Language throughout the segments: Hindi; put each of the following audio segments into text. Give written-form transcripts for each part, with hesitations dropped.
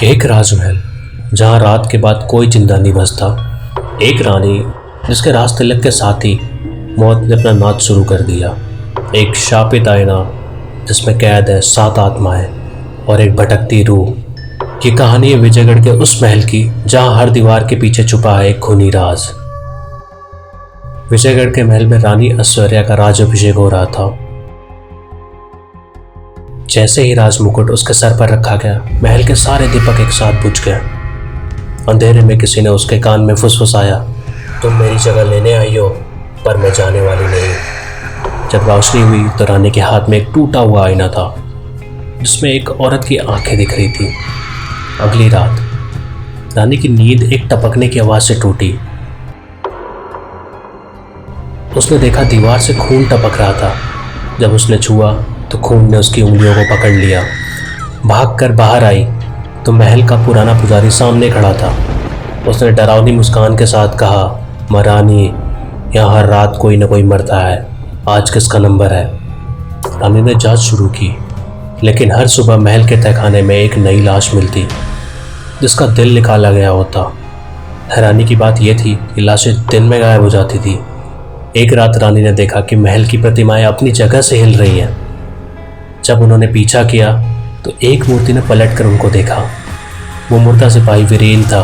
एक राजमहल जहाँ रात के बाद कोई जिंदा नहीं बचता। एक रानी जिसके राज तिलक के साथ ही मौत ने अपना नाच शुरू कर दिया। एक शापित आईना जिसमें कैद है 7 आत्माएं और एक भटकती रूह। ये कहानी है विजयगढ़ के उस महल की जहाँ हर दीवार के पीछे छुपा है एक खूनी राज। विजयगढ़ के महल में रानी ऐश्वर्या का राजाभिषेक हो रहा था। जैसे ही राज मुकुट उसके सर पर रखा गया, महल के सारे दीपक एक साथ बुझ गए। अंधेरे में किसी ने उसके कान में फुसफुसाया, तुम मेरी जगह लेने आई हो, पर मैं जाने वाली नहीं। जब रोशनी हुई तो रानी के हाथ में एक टूटा हुआ आईना था जिसमें एक औरत की आंखें दिख रही थी। अगली रात रानी की नींद एक टपकने की आवाज से टूटी। उसने देखा दीवार से खून टपक रहा था। जब उसने छुआ तो खून ने उसकी उंगलियों को पकड़ लिया। भागकर बाहर आई तो महल का पुराना पुजारी सामने खड़ा था। उसने डरावनी मुस्कान के साथ कहा, महारानी, यहाँ हर रात कोई न कोई मरता है, आज किसका नंबर है? रानी ने जांच शुरू की, लेकिन हर सुबह महल के तहखाने में एक नई लाश मिलती जिसका दिल निकाला गया होता। हैरानी की बात यह थी कि लाशें दिन में गायब हो जाती थी। एक रात रानी ने देखा कि महल की प्रतिमाएं अपनी जगह से हिल रही हैं। जब उन्होंने पीछा किया तो एक मूर्ति ने पलटकर उनको देखा। वो मुर्दा सिपाही वीरेन था।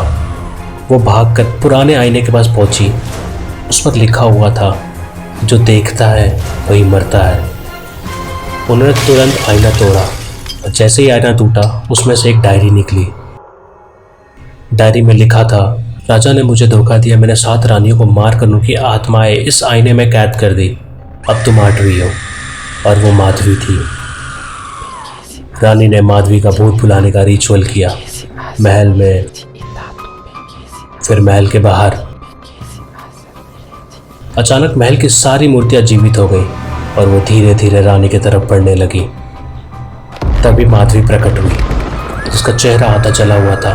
वो भागकर पुराने आईने के पास पहुंची। उस पर लिखा हुआ था, जो देखता है वही मरता है। उन्होंने तुरंत आईना तोड़ा और जैसे ही आईना टूटा उसमें से एक डायरी निकली। डायरी में लिखा था, राजा ने मुझे धोखा दिया, मैंने 7 रानियों को मारकर उनकी आत्माएं इस आईने में कैद कर दी। अब तुम 8वीं हो। और वो माधवी थी। रानी ने माधवी का भूत भुलाने का रिचुअल किया, महल में, फिर महल के बाहर। अचानक महल की सारी मूर्तियां जीवित हो गई और वो धीरे धीरे रानी की तरफ बढ़ने लगी। तभी माधवी प्रकट हुई, जिसका चेहरा आधा जला हुआ था।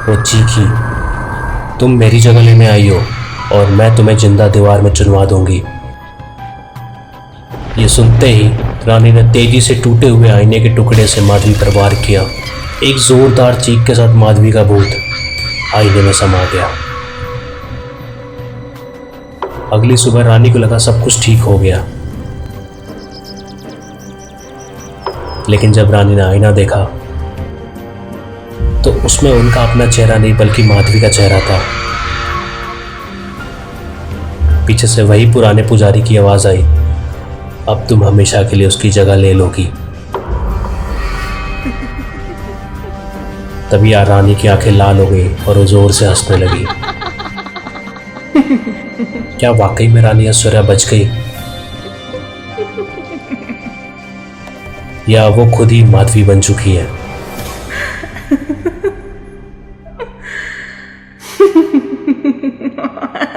वो चीखी, तुम मेरी जगह लेने आई हो और मैं तुम्हें जिंदा दीवार में चुनवा दूंगी। ये सुनते ही रानी ने तेजी से टूटे हुए आईने के टुकड़े से माधवी पर वार किया। एक जोरदार चीख के साथ माधवी का भूत आईने में समा गया। अगली सुबह रानी को लगा सब कुछ ठीक हो गया, लेकिन जब रानी ने आईना देखा तो उसमें उनका अपना चेहरा नहीं बल्कि माधवी का चेहरा था। पीछे से वही पुराने पुजारी की आवाज आई, अब तुम हमेशा के लिए उसकी जगह ले लोगी। तभी रानी की आंखें लाल हो गई और वो जोर से हंसने लगी। क्या वाकई में रानी ऐश्वर्या बच गई, या वो खुद ही माधवी बन चुकी है? Ha ha ha ha.